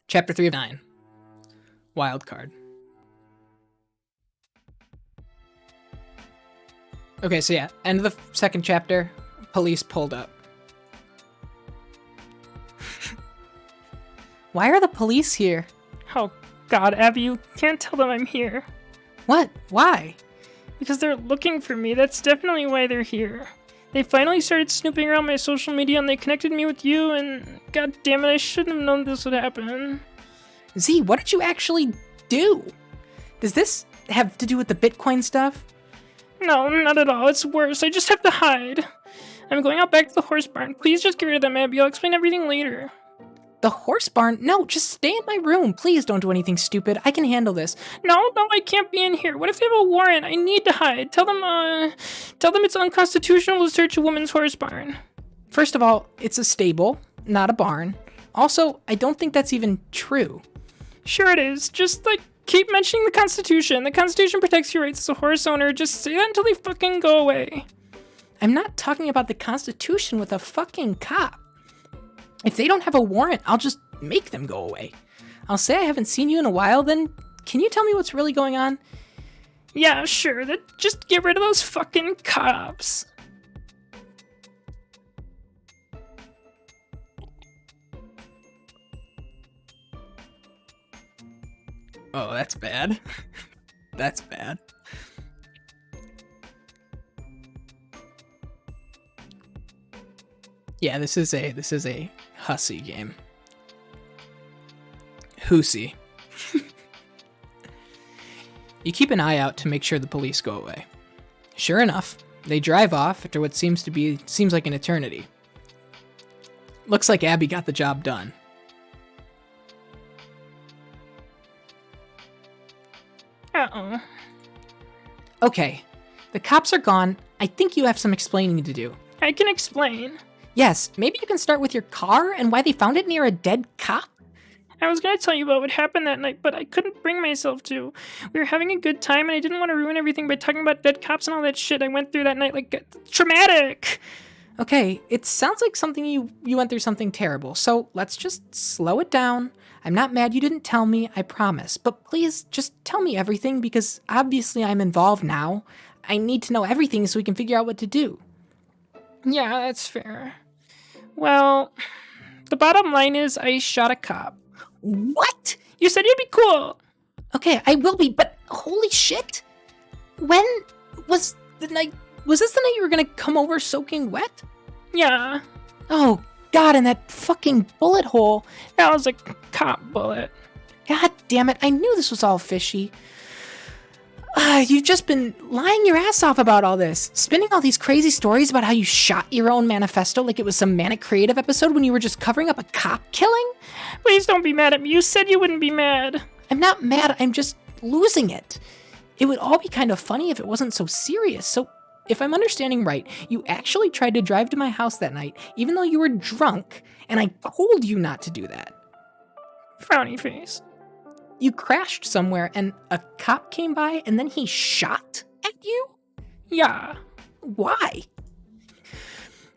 Chapter 3 of 9. Wild card. Okay, so yeah, end of the second chapter. Police pulled up. Why are the police here? Oh, God, Abby, you can't tell them I'm here. What? Why? Because they're looking for me. That's definitely why they're here. They finally started snooping around my social media and they connected me with you, and God damn it, I shouldn't have known this would happen. Z, what did you actually do? Does this have to do with the Bitcoin stuff? No, not at all. It's worse. I just have to hide. I'm going out back to the horse barn. Please just get rid of them, Abby. I'll explain everything later. The horse barn? No, just stay in my room. Please don't do anything stupid. I can handle this. No, I can't be in here. What if they have a warrant? I need to hide. Tell them it's unconstitutional to search a woman's horse barn. First of all, it's a stable, not a barn. Also, I don't think that's even true. Sure it is. Just, keep mentioning the Constitution. The Constitution protects your rights as a horse owner. Just say that until they fucking go away. I'm not talking about the Constitution with a fucking cop. If they don't have a warrant, I'll just make them go away. I'll say I haven't seen you in a while, then can you tell me what's really going on? Yeah, sure. Just get rid of those fucking cops. Oh, that's bad. That's bad. Yeah, this is a hussy game. Hussy. You keep an eye out to make sure the police go away. Sure enough, they drive off after what seems like an eternity. Looks like Abby got the job done. Uh-oh. Okay, the cops are gone. I think you have some explaining to do. I can explain. Yes, maybe you can start with your car and why they found it near a dead cop? I was going to tell you about what happened that night, but I couldn't bring myself to. We were having a good time, and I didn't want to ruin everything by talking about dead cops and all that shit I went through that night. Traumatic! Okay, it sounds like something you went through something terrible, so let's just slow it down. I'm not mad you didn't tell me, I promise, but please just tell me everything because obviously I'm involved now. I need to know everything so we can figure out what to do. Yeah, that's fair. Well, the bottom line is I shot a cop. What? You said you'd be cool. Okay, I will be, but holy shit. When was the night? Was this the night you were gonna come over soaking wet? Yeah. Oh, God, and that fucking bullet hole. That was a cop bullet. God damn it, I knew this was all fishy. You've just been lying your ass off about all this, spinning all these crazy stories about how you shot your own manifesto like it was some manic creative episode when you were just covering up a cop killing? Please don't be mad at me. You said you wouldn't be mad. I'm not mad, I'm just losing it. It would all be kind of funny if it wasn't so serious. So, if I'm understanding right, you actually tried to drive to my house that night, even though you were drunk, and I told you not to do that. Frowny face. You crashed somewhere and a cop came by and then he shot at you? Yeah. Why?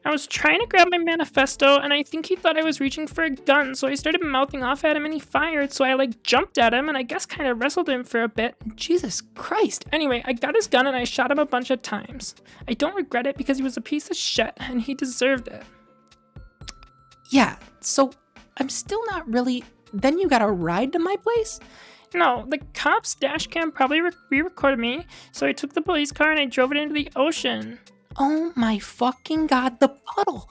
I was trying to grab my manifesto and I think he thought I was reaching for a gun, so I started mouthing off at him and he fired, so I jumped at him and I guess kind of wrestled him for a bit. Jesus Christ. Anyway, I got his gun and I shot him a bunch of times. I don't regret it because he was a piece of shit and he deserved it. Yeah, so I'm still not really... Then you got a ride to my place? No, the cop's dash cam probably re-recorded me, so I took the police car and I drove it into the ocean. Oh my fucking God, the puddle.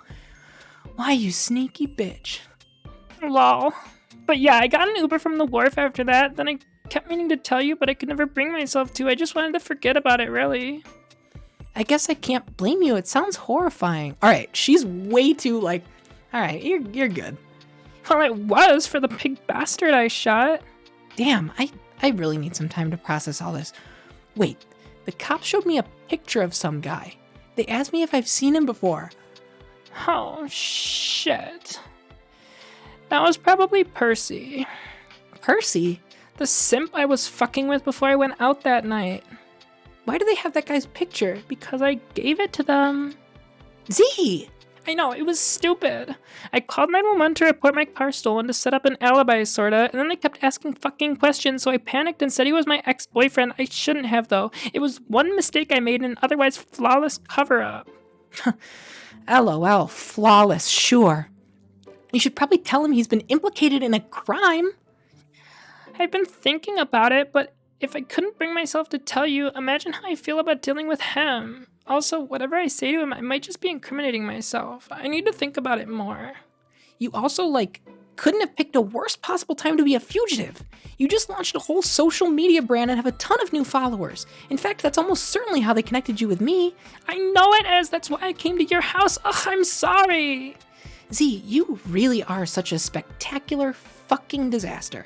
Why, you sneaky bitch. Lol. But yeah, I got an Uber from the wharf after that, then I kept meaning to tell you, but I could never bring myself to. I just wanted to forget about it, really. I guess I can't blame you. It sounds horrifying. Alright, she's way too alright, you're good. Well, it was for the pig bastard I shot. Damn, I really need some time to process all this. Wait, the cops showed me a picture of some guy. They asked me if I've seen him before. Oh, shit. That was probably Percy. Percy? The simp I was fucking with before I went out that night. Why do they have that guy's picture? Because I gave it to them. Z! I know, it was stupid. I called 911 to report my car stolen to set up an alibi, sorta, and then they kept asking fucking questions, so I panicked and said he was my ex-boyfriend. I shouldn't have, though. It was one mistake I made in an otherwise flawless cover-up. LOL, flawless, sure. You should probably tell him he's been implicated in a crime. I've been thinking about it, but if I couldn't bring myself to tell you, imagine how I feel about dealing with him. Also, whatever I say to him, I might just be incriminating myself. I need to think about it more. You also, couldn't have picked a worse possible time to be a fugitive. You just launched a whole social media brand and have a ton of new followers. In fact, that's almost certainly how they connected you with me. I know it is. That's why I came to your house. Ugh, I'm sorry. Z, you really are such a spectacular fucking disaster.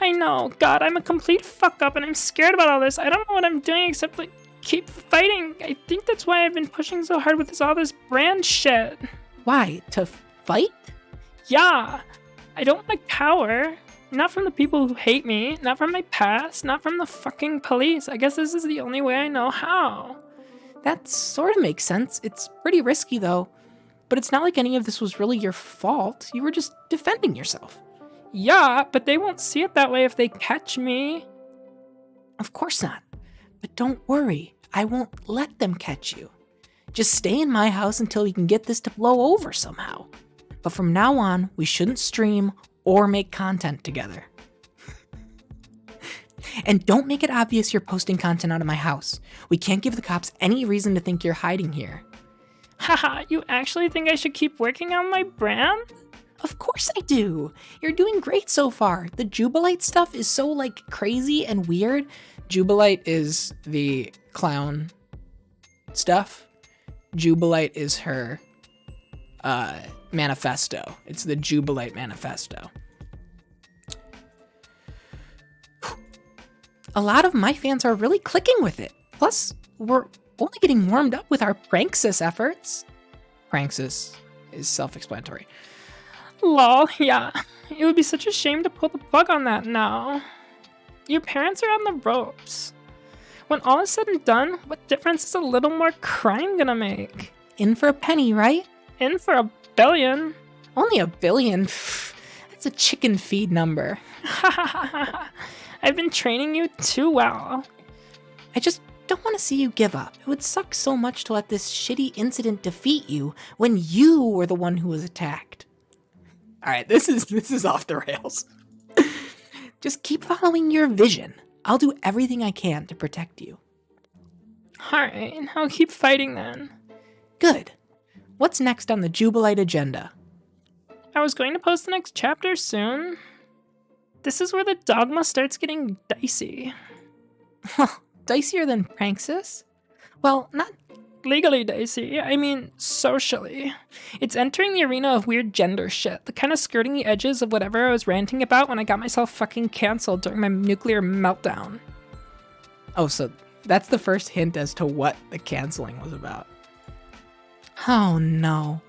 I know. God, I'm a complete fuck up and I'm scared about all this. I don't know what I'm doing except keep fighting. I think that's why I've been pushing so hard with all this brand shit. Why? To fight? Yeah. I don't want to cower. Not from the people who hate me. Not from my past. Not from the fucking police. I guess this is the only way I know how. That sort of makes sense. It's pretty risky, though. But it's not like any of this was really your fault. You were just defending yourself. Yeah, but they won't see it that way if they catch me. Of course not. But don't worry. I won't let them catch you. Just stay in my house until we can get this to blow over somehow. But from now on, we shouldn't stream or make content together. And don't make it obvious you're posting content out of my house. We can't give the cops any reason to think you're hiding here. Haha, you actually think I should keep working on my brand? Of course I do. You're doing great so far. The Jubilite stuff is so crazy and weird. Jubilite is the clown stuff. Jubilite is her manifesto. It's the Jubilite manifesto. A lot of my fans are really clicking with it. Plus, we're only getting warmed up with our Pranksis efforts. Pranksis is self-explanatory. Lol, yeah. It would be such a shame to pull the plug on that now. Your parents are on the ropes. When all is said and done, what difference is a little more crime gonna make? In for a penny, right? In for $1 billion. Only $1 billion? That's a chicken feed number. I've been training you too well. I just don't want to see you give up. It would suck so much to let this shitty incident defeat you when you were the one who was attacked. All right, this is off the rails. Just keep following your vision. I'll do everything I can to protect you. Alright, I'll keep fighting then. Good. What's next on the Jubilite agenda? I was going to post the next chapter soon. This is where the dogma starts getting dicey. Well, dicier than Pranksis? Well, not legally dicey, I mean socially. It's entering the arena of weird gender shit, the kind of skirting the edges of whatever I was ranting about when I got myself fucking canceled during my nuclear meltdown. Oh, so that's the first hint as to what the canceling was about. Oh no.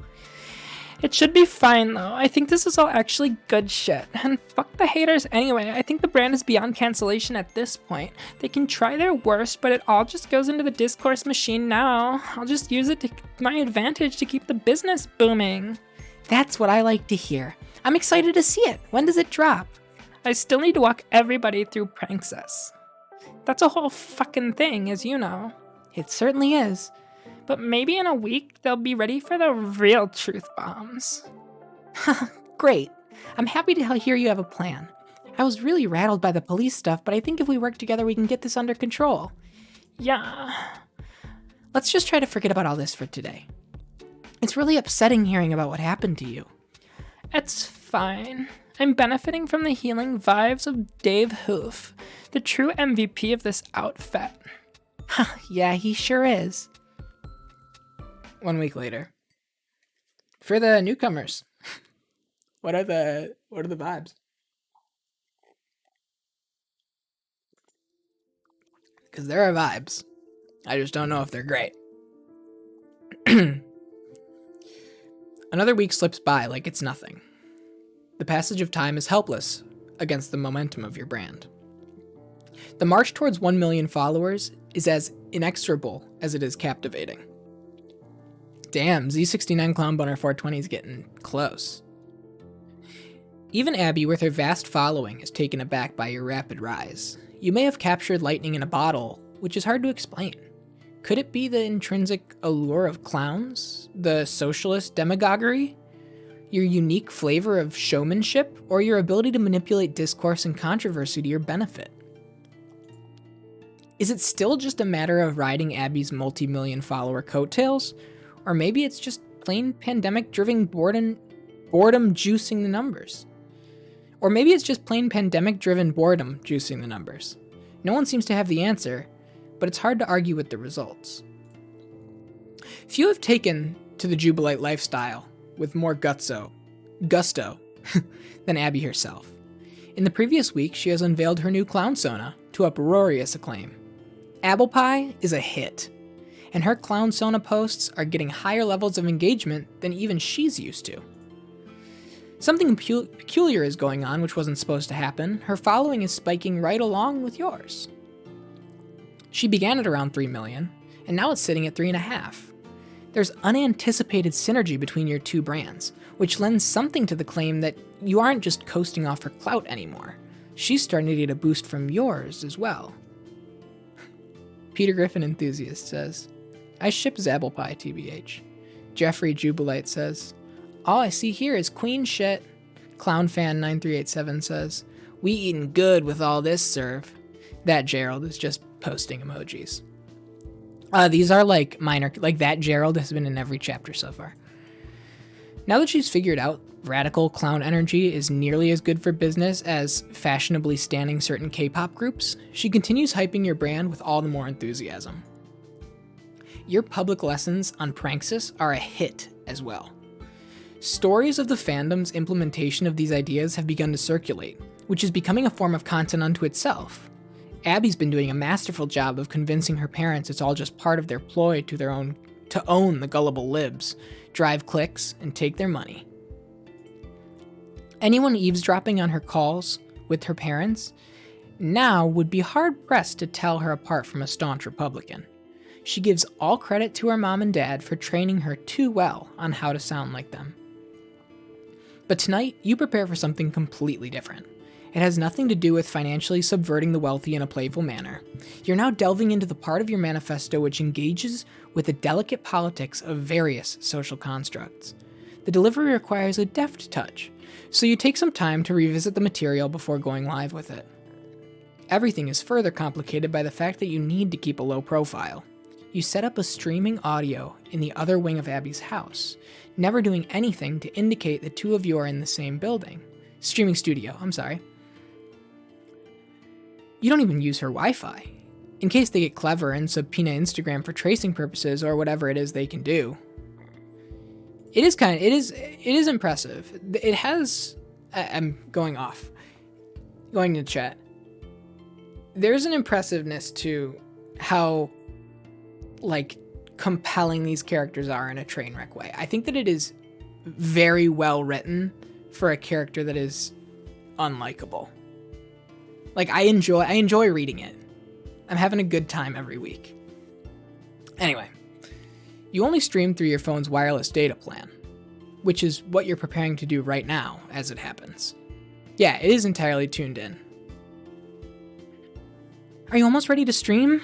It should be fine though. I think this is all actually good shit. And fuck the haters anyway. I think the brand is beyond cancellation at this point. They can try their worst, but it all just goes into the discourse machine now. I'll just use it to my advantage to keep the business booming. That's what I like to hear. I'm excited to see it. When does it drop? I still need to walk everybody through Pranksis. That's a whole fucking thing, as you know. It certainly is. But maybe in a week, they'll be ready for the real truth bombs. Great. I'm happy to hear you have a plan. I was really rattled by the police stuff, but I think if we work together, we can get this under control. Yeah. Let's just try to forget about all this for today. It's really upsetting hearing about what happened to you. It's fine. I'm benefiting from the healing vibes of Dave Hoof, the true MVP of this outfit. Yeah, he sure is. 1 week later. For the newcomers, what are the vibes? Because there are vibes. I just don't know if they're great. Another week slips by like it's nothing. The passage of time is helpless against the momentum of your brand. The march towards 1 million followers is as inexorable as it is captivating. Damn, Z69 Clown Boner 420 is getting close. Even Abby, with her vast following, is taken aback by your rapid rise. You may have captured lightning in a bottle, which is hard to explain. Could it be the intrinsic allure of clowns? The socialist demagoguery? Your unique flavor of showmanship? Or your ability to manipulate discourse and controversy to your benefit? Is it still just a matter of riding Abby's multi-million follower coattails? Or maybe it's just plain pandemic-driven boredom juicing the numbers? Or maybe it's just plain pandemic-driven boredom juicing the numbers. No one seems to have the answer, but it's hard to argue with the results. Few have taken to the Jubilite lifestyle with more gusto than Abby herself. In the previous week, she has unveiled her new clown sona to uproarious acclaim. Abblepie is a hit, and her clown sona posts are getting higher levels of engagement than even she's used to. Something peculiar is going on, which wasn't supposed to happen. Her following is spiking right along with yours. She began at around 3 million, and now it's sitting at 3.5. There's unanticipated synergy between your two brands, which lends something to the claim that you aren't just coasting off her clout anymore. She's starting to get a boost from yours as well. Peter Griffin Enthusiast says, I ship Zabblepie, TBH. Jeffrey Jubilite says, all I see here is queen shit. ClownFan9387 says, we eatin' good with all this serve. That Gerald is just posting emojis. These are like minor, like that Gerald has been in every chapter so far. Now that she's figured out radical clown energy is nearly as good for business as fashionably standing certain K-pop groups, she continues hyping your brand with all the more enthusiasm. Your public lessons on Pranksis are a hit as well. Stories of the fandom's implementation of these ideas have begun to circulate, which is becoming a form of content unto itself. Abby's been doing a masterful job of convincing her parents it's all just part of their ploy to own the gullible libs, drive clicks, and take their money. Anyone eavesdropping on her calls with her parents now would be hard-pressed to tell her apart from a staunch Republican. She gives all credit to her mom and dad for training her too well on how to sound like them. But tonight, you prepare for something completely different. It has nothing to do with financially subverting the wealthy in a playful manner. You're now delving into the part of your manifesto which engages with the delicate politics of various social constructs. The delivery requires a deft touch, so you take some time to revisit the material before going live with it. Everything is further complicated by the fact that you need to keep a low profile. You set up a streaming audio in the other wing of Abby's house, never doing anything to indicate the two of you are in the same building. Streaming studio, I'm sorry. You don't even use her Wi-Fi, in case they get clever and subpoena Instagram for tracing purposes or whatever it is they can do. It is impressive. It has, I'm going to chat. There's an impressiveness to how, compelling these characters are in a train wreck way. I think that it is very well written for a character that is unlikable. I enjoy reading it. I'm having a good time every week. Anyway, you only stream through your phone's wireless data plan, which is what you're preparing to do right now as it happens. Yeah, it is entirely tuned in. Are you almost ready to stream?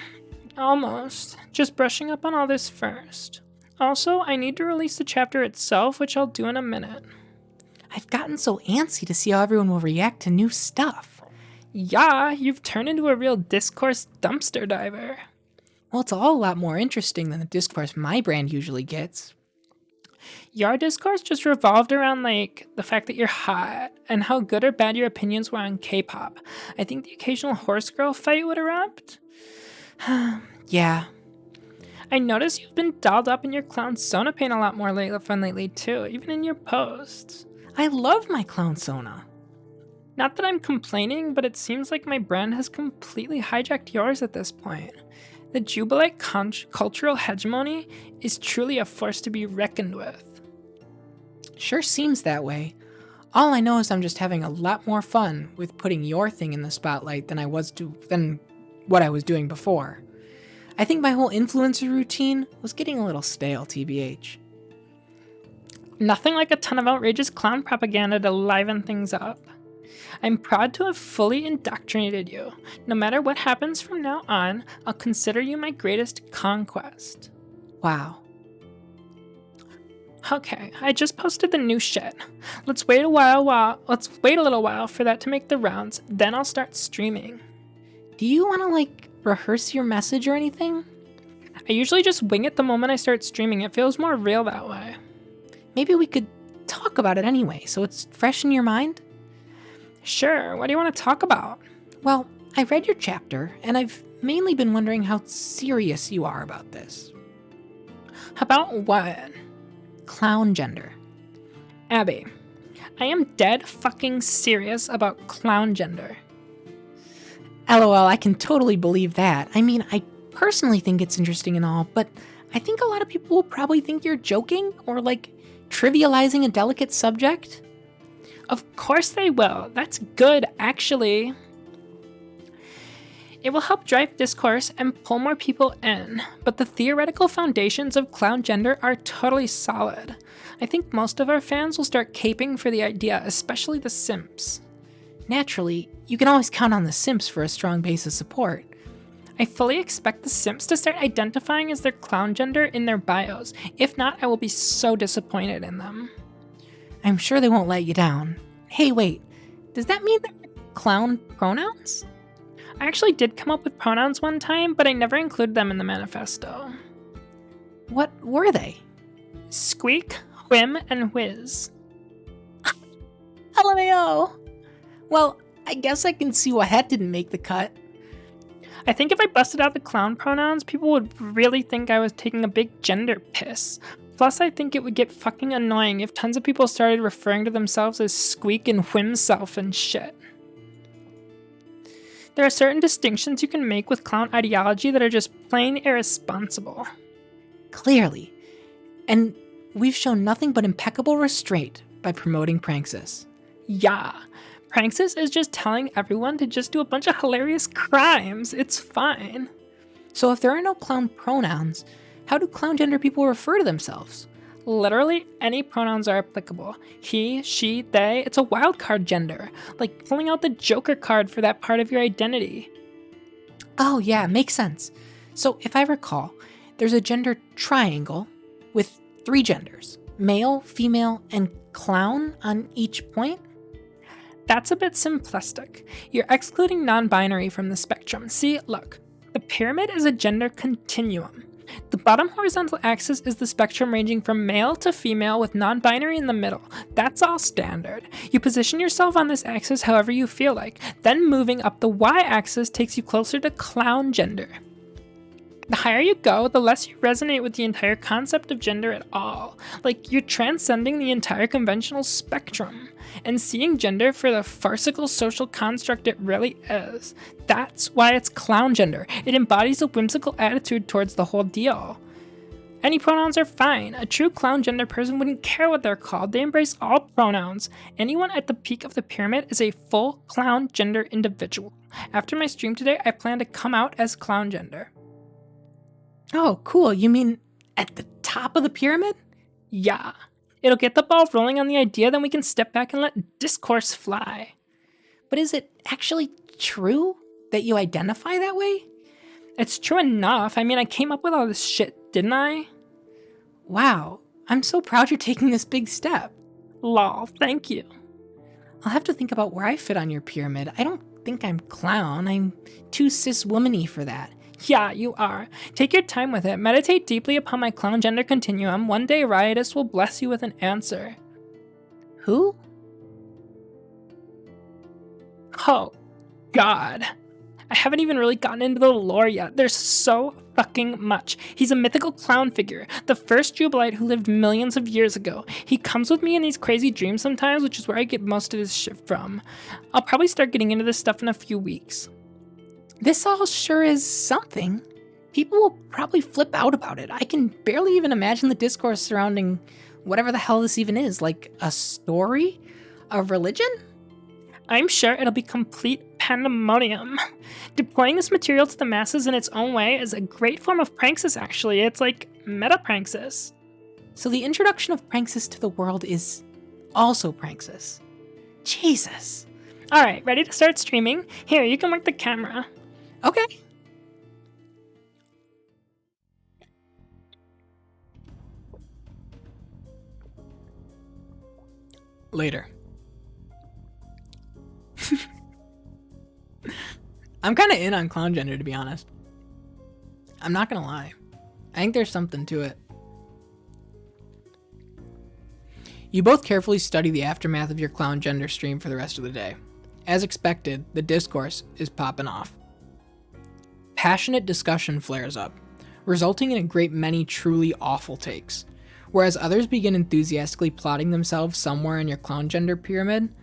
Almost. Just brushing up on all this first. Also, I need to release the chapter itself, which I'll do in a minute. I've gotten so antsy to see how everyone will react to new stuff. Yeah, you've turned into a real discourse dumpster diver. Well, it's all a lot more interesting than the discourse my brand usually gets. Your discourse just revolved around, the fact that you're hot, and how good or bad your opinions were on K-pop. I think the occasional horse girl fight would erupt. Yeah. I noticed you've been dolled up in your clown sona paint a lot more lately too, even in your posts. I love my clown sona. Not that I'm complaining, but it seems like my brand has completely hijacked yours at this point. The Jubilite cultural hegemony is truly a force to be reckoned with. Sure seems that way. All I know is I'm just having a lot more fun with putting your thing in the spotlight than what I was doing before. I think my whole influencer routine was getting a little stale, TBH. Nothing like a ton of outrageous clown propaganda to liven things up. I'm proud to have fully indoctrinated you. No matter what happens from now on, I'll consider you my greatest conquest. Wow. Okay, I just posted the new shit. Let's wait a little while for that to make the rounds, then I'll start streaming. Do you want to, rehearse your message or anything? I usually just wing it the moment I start streaming. It feels more real that way. Maybe we could talk about it anyway, so it's fresh in your mind? Sure, what do you want to talk about? Well, I read your chapter, and I've mainly been wondering how serious you are about this. About what? Clown gender. Abby, I am dead fucking serious about clown gender. LOL, I can totally believe that. I mean, I personally think it's interesting and all, but I think a lot of people will probably think you're joking or, trivializing a delicate subject. Of course they will. That's good, actually. It will help drive discourse and pull more people in, but the theoretical foundations of clown gender are totally solid. I think most of our fans will start caping for the idea, especially the simps. Naturally, you can always count on the simps for a strong base of support. I fully expect the simps to start identifying as their clown gender in their bios. If not, I will be so disappointed in them. I'm sure they won't let you down. Hey, wait, does that mean they're clown pronouns? I actually did come up with pronouns one time, but I never included them in the manifesto. What were they? Squeak, whim, and whiz. LMAO! Well, I guess I can see why that didn't make the cut. I think if I busted out the clown pronouns, people would really think I was taking a big gender piss. Plus, I think it would get fucking annoying if tons of people started referring to themselves as squeak and whim self and shit. There are certain distinctions you can make with clown ideology that are just plain irresponsible. Clearly. And we've shown nothing but impeccable restraint by promoting Pranksis. Yeah. Pranksis is just telling everyone to just do a bunch of hilarious crimes. It's fine. So if there are no clown pronouns, how do clown gender people refer to themselves? Literally any pronouns are applicable. He, she, they, it's a wildcard gender. Like pulling out the Joker card for that part of your identity. Oh yeah, makes sense. So if I recall, there's a gender triangle with 3 genders. Male, female, and clown on each point? That's a bit simplistic. You're excluding non-binary from the spectrum. See, look, the pyramid is a gender continuum. The bottom horizontal axis is the spectrum ranging from male to female with non-binary in the middle. That's all standard. You position yourself on this axis however you feel like. Then moving up the y-axis takes you closer to clown gender. The higher you go, the less you resonate with the entire concept of gender at all. Like, you're transcending the entire conventional spectrum and seeing gender for the farcical social construct it really is. That's why it's clown gender. It embodies a whimsical attitude towards the whole deal. Any pronouns are fine. A true clown gender person wouldn't care what they're called. They embrace all pronouns. Anyone at the peak of the pyramid is a full clown gender individual. After my stream today, I plan to come out as clown gender. Oh, cool. You mean at the top of the pyramid? Yeah. It'll get the ball rolling on the idea, then we can step back and let discourse fly. But is it actually true that you identify that way? It's true enough. I mean, I came up with all this shit, didn't I? Wow. I'm so proud you're taking this big step. Lol, thank you. I'll have to think about where I fit on your pyramid. I don't think I'm clown. I'm too cis-womany for that. Yeah, you are. Take your time with it. Meditate deeply upon my clown gender continuum. One day Riotous will bless you with an answer. Who? Oh, God. I haven't even really gotten into the lore yet. There's so fucking much. He's a mythical clown figure, the first Jubilite who lived millions of years ago. He comes with me in these crazy dreams sometimes, which is where I get most of this shit from. I'll probably start getting into this stuff in a few weeks. This all sure is something. People will probably flip out about it. I can barely even imagine the discourse surrounding whatever the hell this even is. Like a story? A religion? I'm sure it'll be complete pandemonium. Deploying this material to the masses in its own way is a great form of pranksis, actually. It's like meta-pranksis. So the introduction of Pranksis to the world is also Pranksis. Jesus. Alright, ready to start streaming? Here, you can work the camera. Okay. Later. I'm kind of in on clown gender, to be honest. I'm not gonna lie. I think there's something to it. You both carefully study the aftermath of your clown gender stream for the rest of the day. As expected, the discourse is popping off. Passionate discussion flares up, resulting in a great many truly awful takes. Whereas others begin enthusiastically plotting themselves somewhere in your clown gender pyramid,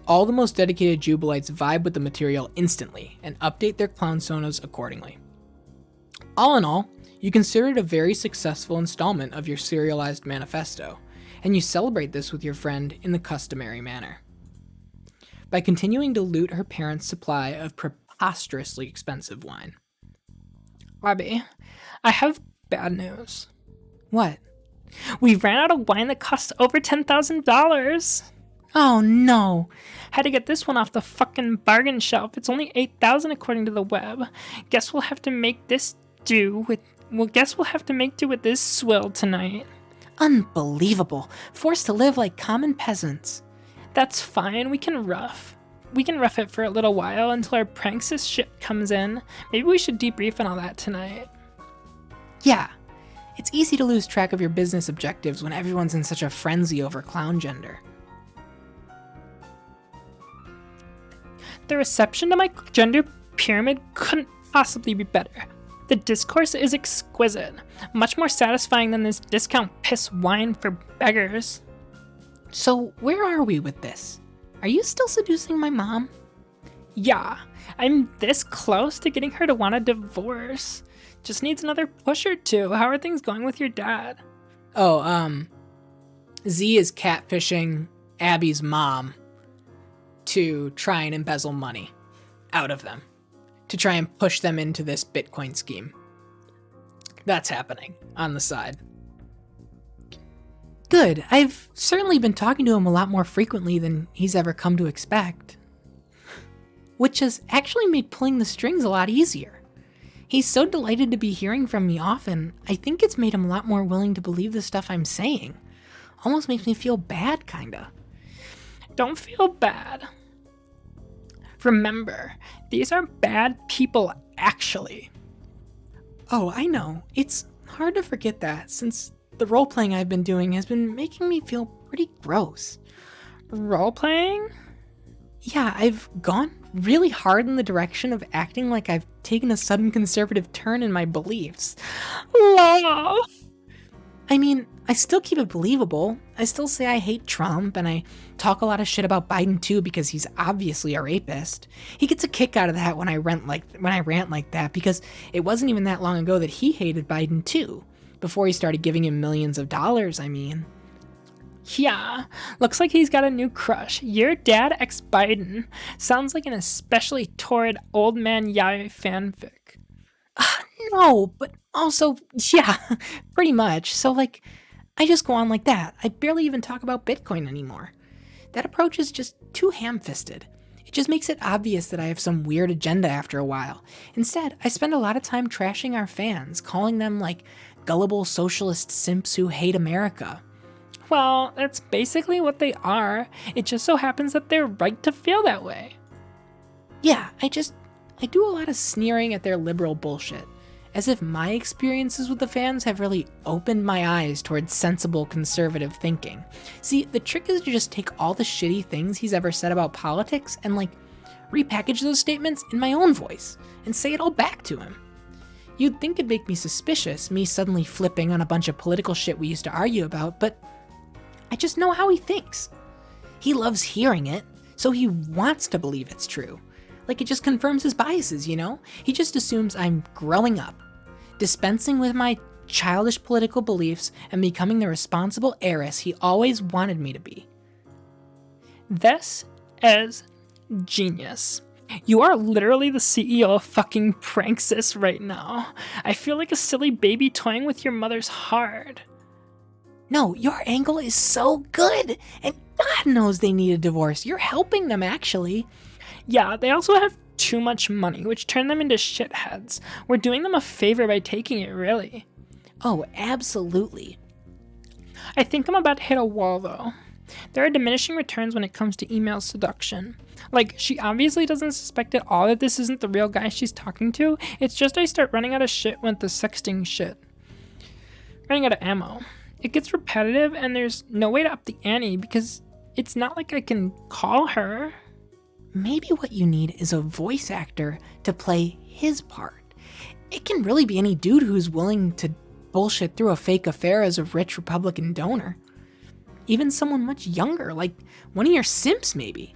all the most dedicated Jubilites vibe with the material instantly and update their clown sonas accordingly. All in all, you consider it a very successful installment of your serialized manifesto, and you celebrate this with your friend in the customary manner. By continuing to loot her parents' supply of preposterously expensive wine. Abby, I have bad news. What? We ran out of wine that cost over $10,000. Oh no. Had to get this one off the fucking bargain shelf. It's only $8,000 according to the web. Guess we'll have to make do with this swill tonight. Unbelievable. Forced to live like common peasants. That's fine. We can rough it for a little while until our Pranksis ship comes in. Maybe we should debrief on all that tonight. Yeah. It's easy to lose track of your business objectives when everyone's in such a frenzy over clown gender. The reception to my gender pyramid couldn't possibly be better. The discourse is exquisite, much more satisfying than this discount piss wine for beggars. So where are we with this? Are you still seducing my mom? Yeah, I'm this close to getting her to want a divorce. Just needs another push or two. How are things going with your dad? Z is catfishing Abby's mom to try and embezzle money out of them, to try and push them into this Bitcoin scheme. That's happening on the side. Good. I've certainly been talking to him a lot more frequently than he's ever come to expect, which has actually made pulling the strings a lot easier. He's so delighted to be hearing from me often, I think it's made him a lot more willing to believe the stuff I'm saying. Almost makes me feel bad, kinda. Don't feel bad. Remember, these are bad people, actually. Oh, I know. It's hard to forget that, since the role-playing I've been doing has been making me feel pretty gross. Role-playing? Yeah, I've gone really hard in the direction of acting like I've taken a sudden conservative turn in my beliefs. Love! I mean, I still keep it believable. I still say I hate Trump, and I talk a lot of shit about Biden too because he's obviously a rapist. He gets a kick out of that when I rant like that, because it wasn't even that long ago that he hated Biden too, before he started giving him millions of dollars, I mean. Yeah, looks like he's got a new crush. Your dad ex-Biden. Sounds like an especially torrid old man Yai fanfic. No, but also, yeah, pretty much. So, I just go on like that. I barely even talk about Bitcoin anymore. That approach is just too ham-fisted. It just makes it obvious that I have some weird agenda after a while. Instead, I spend a lot of time trashing our fans, calling them, gullible socialist simps who hate America. Well, that's basically what they are. It just so happens that they're right to feel that way. Yeah, I do a lot of sneering at their liberal bullshit, as if my experiences with the fans have really opened my eyes towards sensible conservative thinking. See, the trick is to just take all the shitty things he's ever said about politics and repackage those statements in my own voice and say it all back to him. You'd think it'd make me suspicious, me suddenly flipping on a bunch of political shit we used to argue about, but I just know how he thinks. He loves hearing it, so he wants to believe it's true. It just confirms his biases, you know? He just assumes I'm growing up, dispensing with my childish political beliefs, and becoming the responsible heiress he always wanted me to be. This is genius. You are literally the CEO of fucking Pranksis right now. I feel like a silly baby toying with your mother's heart. No, your angle is so good, and God knows they need a divorce. You're helping them, actually. Yeah, they also have too much money, which turned them into shitheads. We're doing them a favor by taking it, really. Oh, absolutely. I think I'm about to hit a wall, though. There are diminishing returns when it comes to email seduction. Like, she obviously doesn't suspect at all that this isn't the real guy she's talking to. It's just I start running out of shit with the sexting shit. Running out of ammo. It gets repetitive, and there's no way to up the ante because it's not like I can call her. Maybe what you need is a voice actor to play his part. It can really be any dude who's willing to bullshit through a fake affair as a rich Republican donor. Even someone much younger, like one of your simps maybe.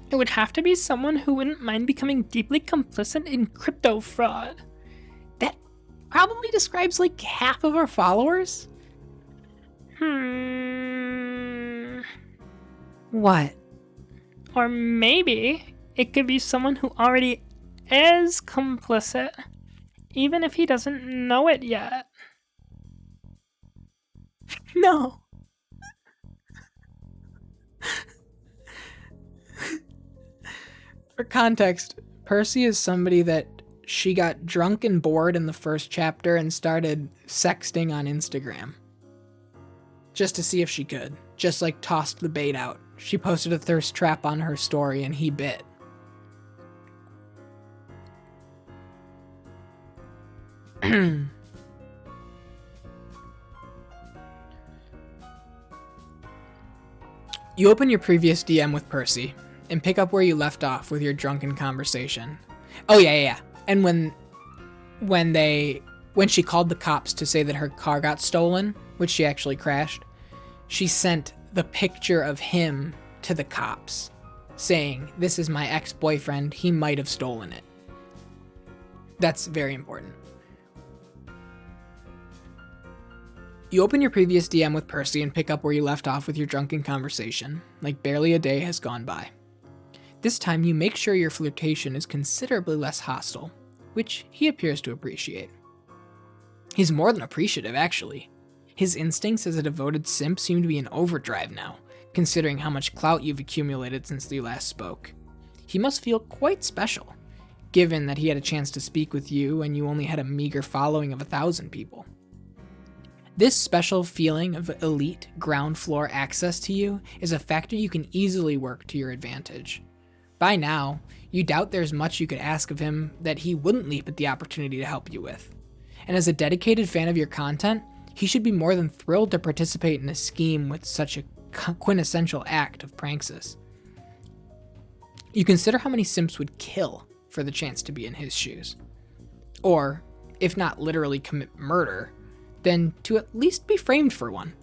It would have to be someone who wouldn't mind becoming deeply complicit in crypto fraud. That probably describes like half of our followers. What? Or maybe it could be someone who already is complicit, even if he doesn't know it yet. No. For context, Percy is somebody that she got drunk and bored in the first chapter and started sexting on Instagram. Just to see if she could. Just like tossed the bait out. She posted a thirst trap on her story and he bit. You open your previous DM with Percy and pick up where you left off with your drunken conversation. Oh yeah. And when she called the cops to say that her car got stolen, which she actually crashed, she sent the picture of him to the cops saying, "This is my ex-boyfriend, he might have stolen it." That's very important. You open your previous DM with Percy and pick up where you left off with your drunken conversation, like barely a day has gone by. This time you make sure your flirtation is considerably less hostile, which he appears to appreciate. He's more than appreciative, actually. His instincts as a devoted simp seem to be in overdrive now, considering how much clout you've accumulated since you last spoke. He must feel quite special, given that he had a chance to speak with you and you only had a meager following of 1,000 people. This special feeling of elite ground floor access to you is a factor you can easily work to your advantage. By now, you doubt there's much you could ask of him that he wouldn't leap at the opportunity to help you with. And as a dedicated fan of your content, he should be more than thrilled to participate in a scheme with such a quintessential act of pranksis. You consider how many simps would kill for the chance to be in his shoes. Or, if not literally commit murder, then to at least be framed for one.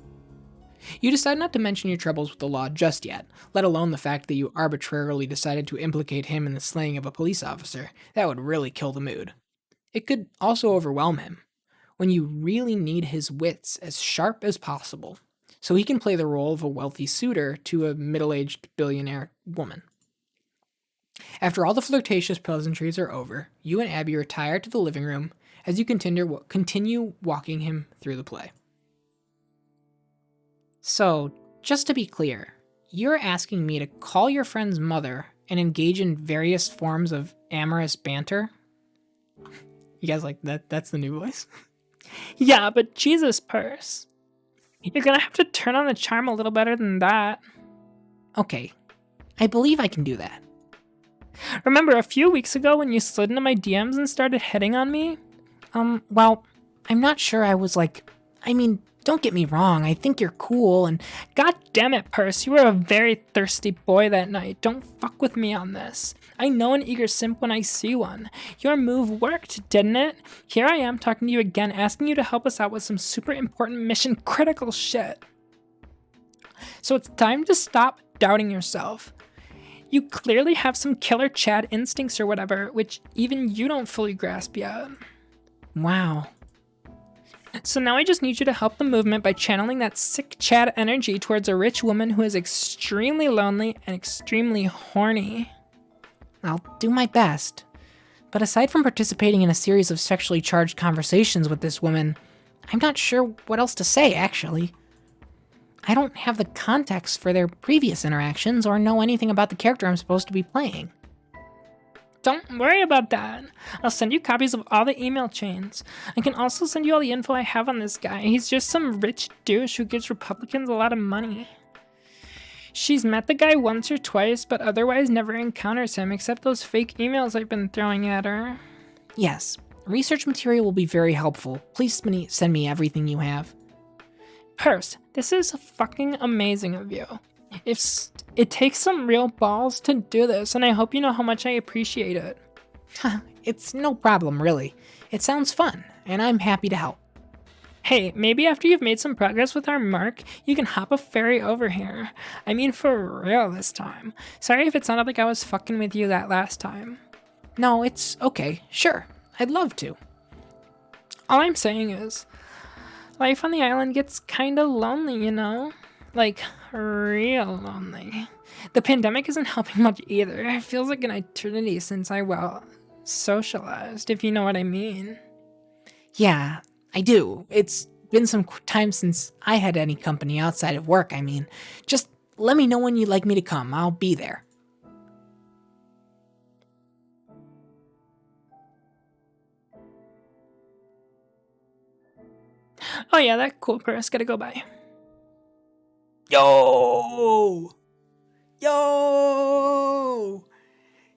You decide not to mention your troubles with the law just yet, let alone the fact that you arbitrarily decided to implicate him in the slaying of a police officer. That would really kill the mood. It could also overwhelm him, when you really need his wits as sharp as possible, so he can play the role of a wealthy suitor to a middle-aged billionaire woman. After all the flirtatious pleasantries are over, you and Abby retire to the living room as you continue walking him through the play. So, just to be clear, you're asking me to call your friend's mother and engage in various forms of amorous banter? You guys like that? That's the new voice? Yeah, but Jesus, Purse. You're gonna have to turn on the charm a little better than that. Okay, I believe I can do that. Remember a few weeks ago when you slid into my DMs and started hitting on me? Well, I'm not sure I was like, don't get me wrong, I think you're cool and... God damn it, Purse, you were a very thirsty boy that night. Don't fuck with me on this. I know an eager simp when I see one. Your move worked, didn't it? Here I am talking to you again, asking you to help us out with some super important mission critical shit. So it's time to stop doubting yourself. You clearly have some killer Chad instincts or whatever, which even you don't fully grasp yet. Wow. So now I just need you to help the movement by channeling that sick Chad energy towards a rich woman who is extremely lonely and extremely horny. I'll do my best. But aside from participating in a series of sexually charged conversations with this woman, I'm not sure what else to say, actually. I don't have the context for their previous interactions or know anything about the character I'm supposed to be playing. Don't worry about that. I'll send you copies of all the email chains. I can also send you all the info I have on this guy. He's just some rich douche who gives Republicans a lot of money. She's met the guy once or twice, but otherwise never encounters him except those fake emails I've been throwing at her. Yes, research material will be very helpful. Please send me everything you have. Purse, this is fucking amazing of you. It takes some real balls to do this, and I hope you know how much I appreciate it. It's no problem, really. It sounds fun, and I'm happy to help. Hey, maybe after you've made some progress with our mark, you can hop a ferry over here. I mean, for real this time. Sorry if it sounded like I was fucking with you that last time. No, it's okay. Sure, I'd love to. All I'm saying is, life on the island gets kinda lonely, you know? Like, real lonely. The pandemic isn't helping much either. It feels like an eternity since I, socialized, if you know what I mean. Yeah, I do. It's been some time since I had any company outside of work, I mean. Just let me know when you'd like me to come. I'll be there. Oh yeah, that cool purse gotta go by. Yo! Yo!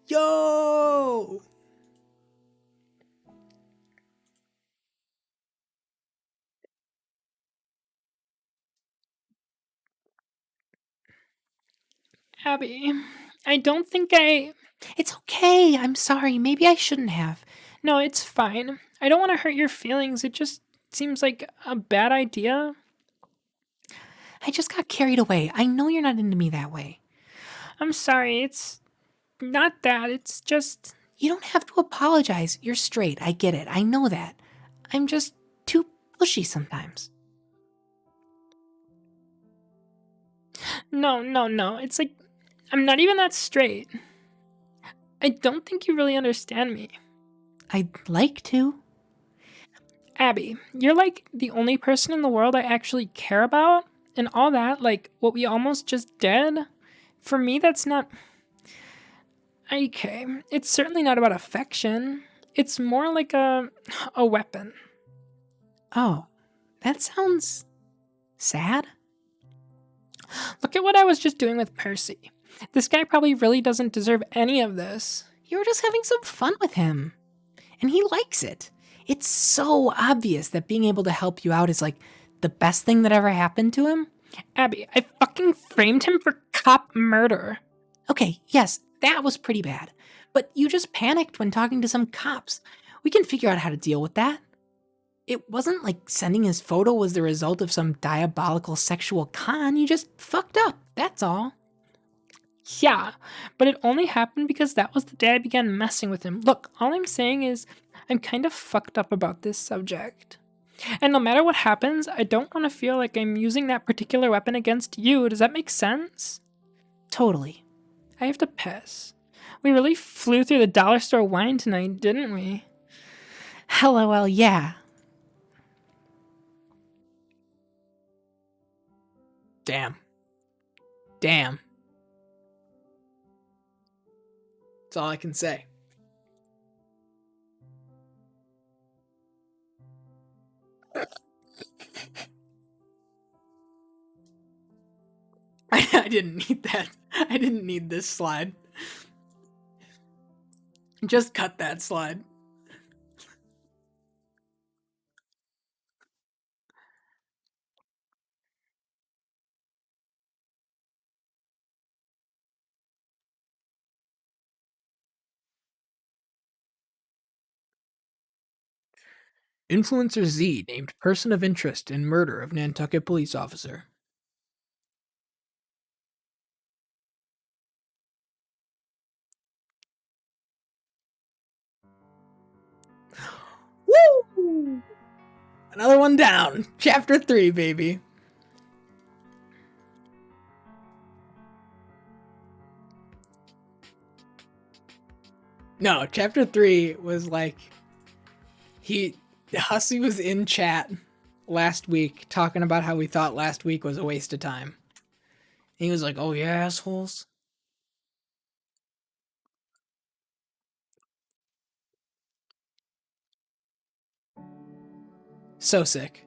Yo! Abby, I don't think I... It's okay. I'm sorry. Maybe I shouldn't have. No, it's fine. I don't want to hurt your feelings. It just seems like a bad idea. I just got carried away. I know you're not into me that way. I'm sorry. It's not that. It's just... You don't have to apologize. You're straight. I get it. I know that. I'm just too pushy sometimes. No. It's like, I'm not even that straight. I don't think you really understand me. I'd like to. Abby, you're like the only person in the world I actually care about, and all that, like what we almost just did. For me, that's not... Okay, it's certainly not about affection. It's more like a weapon. Oh, that sounds sad. Look at what I was just doing with Percy. This guy probably really doesn't deserve any of this. You were just having some fun with him. And he likes it. It's so obvious that being able to help you out is like the best thing that ever happened to him. Abby, I fucking framed him for cop murder. Okay, yes, that was pretty bad. But you just panicked when talking to some cops. We can figure out how to deal with that. It wasn't like sending his photo was the result of some diabolical sexual con. You just fucked up, that's all. Yeah, but it only happened because that was the day I began messing with him. Look, all I'm saying is I'm kind of fucked up about this subject. And no matter what happens, I don't want to feel like I'm using that particular weapon against you. Does that make sense? Totally. I have to piss. We really flew through the dollar store wine tonight, didn't we? LOL, yeah. Damn. That's all I can say. I didn't need that. I didn't need this slide. Just cut that slide. Influencer Z named person of interest in murder of Nantucket police officer. Woo! Another one down. Chapter 3, baby. No, chapter 3 was like Hussey was in chat last week talking about how we thought last week was a waste of time. He was like, "Oh yeah, assholes." So sick.